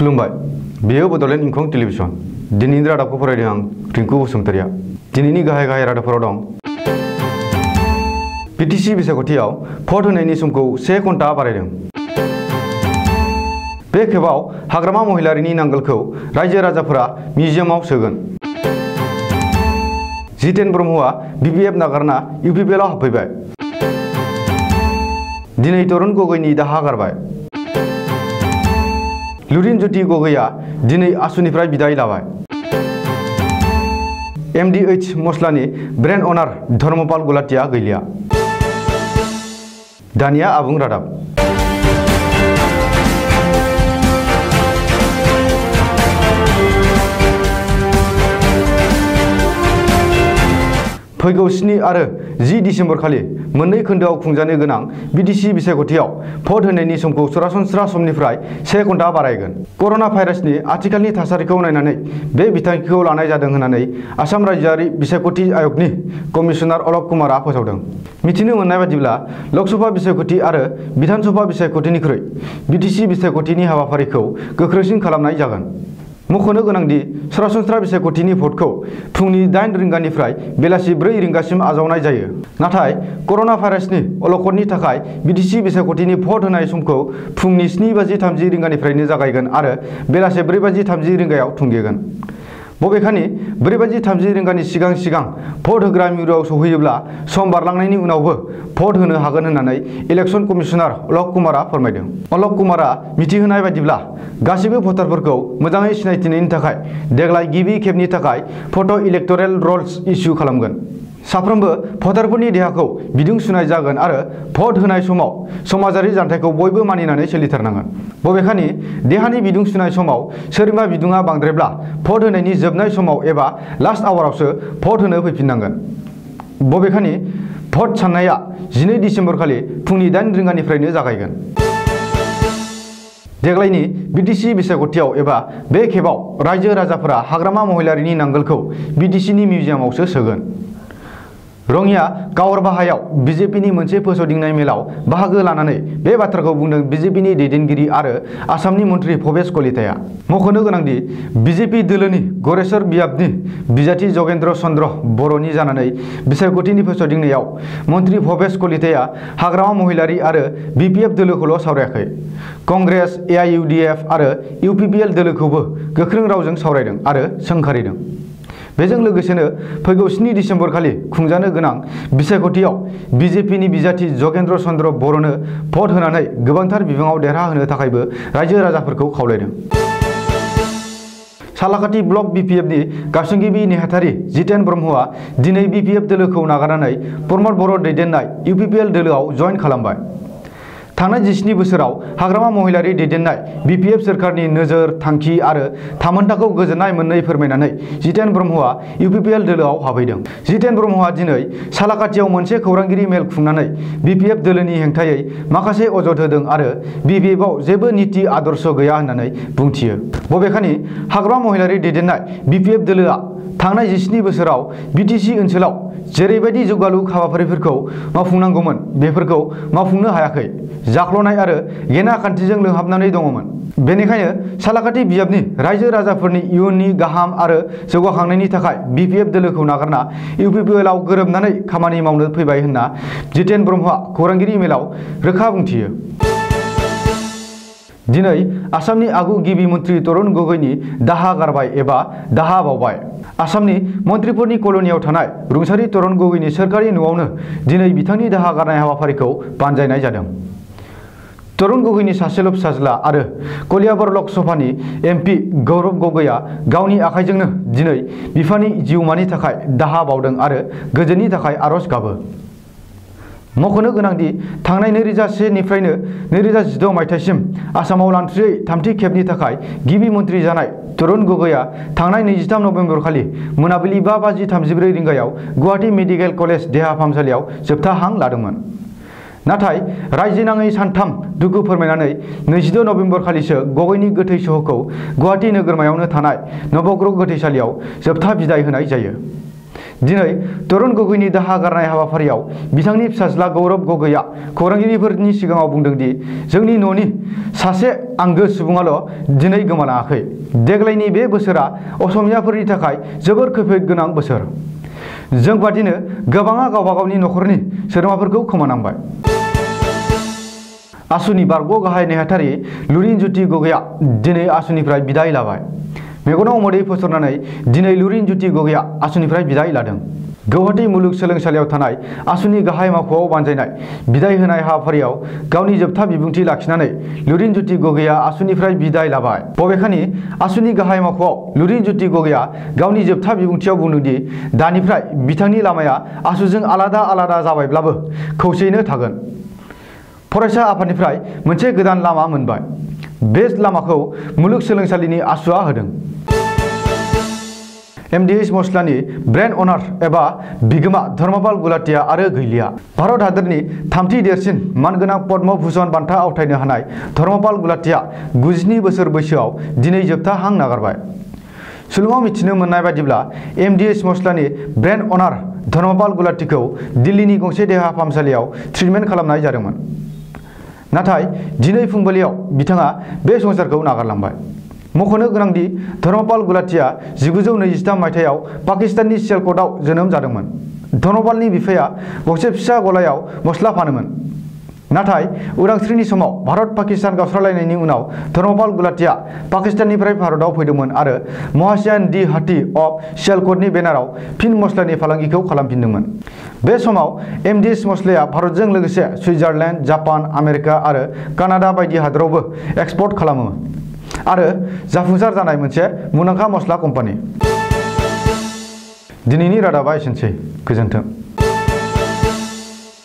खुलुमबाय बेयो बडलेण्ड इंखं टेलिभिजन दिनैनि रादाबखौ फरायदों आं रिंकु बसुमतारिया दिनैनि गाहाय रादाबफोराव दं बिटिसि बिसायख'थियाव भट होनायनि समखौ 1 घन्टा बारायदों बे खेबाव हाग्रामा महिलारिनि नांगोलखौ रायजो राजाफोरा मिउजियामाव सोगोन जितेन ब्रह्मआ बिपिएफ नागारना इउपिपिएलआव हाबफैबाय दिनै तरुण गगैनि दाहा गारबाय लुरिनज्योति गगैया दिनै आसुनिफ्राय बिदाय लाबाय एमडिएच मस्लानि ब्रेन्ड अनार धर्मपाल गुलाटिया गैलिया दानिया आबुं रादाब फैगौ 7 आरो 10 दिसेम्बर खालि मोननै खोन्दोआव खुंजानो गोनां बिटिसि बिसायख'थियाव भट होनायनि समखौ सरासनस्रा समनिफ्राय 1 घन्टा बारायगोन कर'ना भाइरासनि आथिखालनि थासारिखौ नायनानै बे बिथांखिखौ लानाय जादों होननानै आसाम रायजोआरि बिसायख'थि आय'गनि कमिसनार अलक कुमारा फोसावदों मिथिनो मोननाय बादिब्ला लकसभा बिसायख'थि आरो विधानसभा बिसायख'थिनिख्रुइ बिटिसि बिसायख'थिनि हाबाफारिखौ गोख्रोंसिन खालामनाय जागोन मख'नो गोनांदि सरासनस्रा बिसायख'थिनि भटखौ फुंनि 8 रिंगानिफ्राय बेलासि 4 रिंगासिम आजावनाय जायो नाथाय कर'ना भाइरासनि अलखदनि थाखाय बिटिसि बिसायख'थिनि भट होनाय समखौ फुंनि 7:30 रिंगानिफ्रायनो जागायगोन आरो बेलासि 4:30 रिंगायाव थुंगेगोन बबेखानि 4:30 रिंगानि सिगां भट होग्रा मिरुआव सौहैयोब्ला सम बारलांनायनि उनावबो भट होनो हागोन होननानै इलेक्शन कमिसनार अलक कुमारा फोरमायदों अलक कुमारा मिथिहोनाय बायदिब्ला गासिबो भटारफोरखौ मोजाङै सिनायथिनायनि थाखाय देग्लाय गिबि खेबनि थाखाय फट' इलेक्टरेल रल्स इस्यु खालामगोन साफ्रोमबो भटारफोरनि देहाखौ बिदुं सुनाय जागोन आरो भट होनाय समाव समाजारि जानथायखौ बयबो मानिनानै सोलिथारनांगोन बबेखानि देहानि बिदुं सुनाय समाव सोरनिबा बिदुङा बांद्रायब्ला भट होनायनि जोबनाय समाव एबा लास्ट आवारावसो भट होनो फैफिननांगोन बबेखानि भट साननाया 12 दिसेम्बर खालि फुंनि 8 रिंगानिफ्रायनो जागायगोन देग्लायनि बिटिसि बिसायख'थियाव एबा बे खेबाव रायजो राजाफोरा हाग्रामा महिलारिनि नांगोलखौ बिटिसिनि मिउजियामावसो सोगोन रङिया कावरबाहायाव बिजेपिनि मोनसे फोसावदिंनाय मेलाव बाहागो लानानै बे बाथ्राखौ बुंदों बिजेपिनि दैदेनगिरि आरो आसामनि मन्त्रि भबेश कलिताया मख'नो गोनांदि बिजेपि दोलोनि गरेश्वर बियाबनि बिजाथि जगेन्द्र चन्द्र बर'नि जानानै बिसायख'थिनि फोसावदिंनायाव मन्त्रि भबेश कलिताया हाग्रामा महिलारि आरो बिपिएफ दोलोखौल' सावरायाखै कंग्रेस एआइयुडिएफ आरो इउपिपिएल दोलोखौबो गोख्रों रावजों सावरायदों आरो सोंखारिदों बेजों लोगोसेनो फैगौ 7 दिसेम्बर खालि खुंजानो गोनां बिसायख'थियाव बिजेपिनि बिजाथि जगेन्द्र चन्द्र बर'नो भट होनानै गोबांथार बिबाङाव देरहाहोनो थाखायबो रायजो राजाफोरखौ खावलायदों सालाकाथि ब्लक बिपिएफनि गायसनगिरि नेहाथारि जितेन ब्रह्मआ दिनै बिपिएफ दोलोखौ नागारनानै प्रमद बर' दैदेननाय इउपिपिएल दोलोआव जइन खालामबाय थांनाय 17 बोसोराव हाग्रामा महिलारि दैदेननाय बिपिएफ सोरखारनि नोजोर थांखि आरो थामोनथाखौ गोजोननाय मोननै फोरमायनानै जितेन ब्रह्मआ इउपिपिएल दोलोआव हाबहैदों जितेन ब्रह्मआ दिनै सालाकाथियाव मोनसे खौरांगिरि मेल खुंनानै बिपिएफ दोलोनि हेंथायै माखासे अजद होदों आरो बिपिएफआव जेबो नीति आदर्श गैया होननानै बुंथियो बबेखानि हाग्रामा महिलारि दैदेननाय बिपिएफ दोलोआ थांनाय 17 बोसोराव बिटिसि ओनसोलाव जेरैबायदि जौगालु हाबाफारिफोरखौ मावफुंनांगौमोन बेफोरखौ मावफुंनो हायाखै जाख्ल'नाय आरो गेना खान्थिजों लोंहाबनानै दङमोन बेनिखायनो सालाकाथि बियाबनि रायजो राजाफोरनि इयुननि गाहाम आरो जौगाखांनायनि थाखाय बिपिएफ दोलोखौ नागारना इउपिपिएलआव गोरोबनानै खामानि मावनो फैबाय होनना जितेन ब्रह्मआ खौरांगिरि मेलाव रोखा बुंथियो दिनै आसामनि आगु गिबि मन्त्रि तरुण गगैनि दाहा गारबाय एबा दाहा बावबाय आसामनि मन्त्रिफोरनि कल'नियाव थानाय रुंसारि तरुण गगैनि सोरखारि न'आवनो दिनै बिथांनि दाहा गारनाय हाबाफारिखौ बानजायनाय जादों तरुण गगैनि सासेल' फिसाज्ला आरो कलियाबर लकसभानि एमपि गौरब गगैया गावनि आखाइजोंनो दिनै बिफानि जिउमानि थाखाय दाहा बावदों आरो गोजोननि थाखाय आरज गाबो मख'नो गोनांदि थांनाय 2001 निफ्रायनो 2016 मायथाइसिम आसामाव लान्थ्रियै थामथि खेबनि थाखाय गिबि मन्त्रि जानाय तरुण गगैया थांनाय 23 नभेम्बर खालि मोनाबिलि 5:34 रिंगायाव गुवाहाटी मेडिकेल कलेज देहा फाहामसालियाव जोबथा हां लादोंमोन नाथाय रायजोनाङै सानथाम दुखु फोरमायनानै 22 नभेम्बर खालिसो गगैनि गोथै सहखौ गुवाहाटी नोगोरमायावनो थानाय नवग्रह गोथैसालियाव जोबथा बिदाय होनाय जायो दिनै तरुण गगैनि दाहा गारनाय हाबाफारियाव बिथांनि फिसाज्ला गौरब गगैआ खौरांगिरिफोरनि सिगाङाव बुंदों दि जोंनि न'नि सासे आंगो सुबुङाल' दिनै गोमालाङाखै। देग्लायनि बे बोसोरा असमियाफोरनि थाखाय जोबोर खैफोद गोनां बोसोर। जों बादिनो गोबाङा गावबा गावनि नखरनि सोद्रोमाफोरखौ खोमानांबाय। आसुनि बारग' गाहाय नेहाथारि लुरिनज्योति गगैआ दिनै आसुनिफ्राय बिदाय लाबाय। मेगनाव मोदै फसरनानै दिनै लुरिनज्योति गगैआ आसुनिफ्राय बिदाय लादों। गुवाहाटी मुलुगसोलोंसालियाव थानाय आसुनि गाहाय मावख'आव बानजायनाय बिदाय होनाय हाबाफारियाव गावनि जोबथा बिबुंथि लाखिनानै लुरिनज्योति गगैआ आसुनिफ्राय बिदाय लाबाय। बबेखानि आसुनि गाहाय मावख'आव लुरिनज्योति गगैआ गावनि जोबथा बिबुंथियाव बुंदों दि दानिफ्राय बिथांनि लामाया आसुजों आलादा आलादा जाबायब्लाबो खौसेयैनो थागोन। फरायसा आफादनिफ्राय मोनसे गोदान लामा मोनबाय। बे लामाखौ मुलुगसोलोंसालिनि आसुआ होदों। एमडिएच मस्लानि ब्रेन्ड अनार एबा बिगोमा धर्मपाल गुलाटिया आरो गैलिया। भारत हादरनि थामथि देरसिन मानगोनां पद्म भूषण बान्था आवथायनो हानाय धर्मपाल गुलाटिया 97 बोसोर बैसोआव दिनै जोबथा हां नागारबाय। सुलुङाव मिथिनो मोननाय बायदिब्ला एमडिएच मस्लानि ब्रेन्ड अनार धर्मपाल गुलाटिखौ दिल्लीनि गंसे देहा फाहामसालियाव ट्रिटमेन्ट खालामनाय जादोंमोन। नाथाय दिनै फुंबिलियाव बिथाङा बे संसारखौ नागारलांबाय। मख'नो गोनांदि धर्मपाल गुलाटिया 1923 मायथाइयाव पाकिस्ताननि सियालकटआव जोनोम जादोंमोन। धर्मपालनि बिफाया गंसे फिसा गलायाव मस्ला फानोमोन। नाथाय उदांस्रिनि समाव भारत पाकिस्तान गावस्रालायनायनि उनाव धर्मपाल गुलाटिया पाकिस्ताननिफ्राय भारतआव फैदोंमोन आरो महासियान दि हाटी अफ सियालकटनि बेनाराव फिन मस्लानि फालांगिखौ खालामफिनदोंमोन। बे समाव एमडिएच मस्लाया भारतजों लोगोसे सुइजारलेन्ड, जापान, आमेरिका आरो कानाडा बायदि हादोरावबो एक्सपर्ट खालामो आरो जाफुंसार जानाय मोनसे मुंदांखा मस्ला कम्पानि। दिनैनि रादाबा एसेनोसै। गोजोन्थों।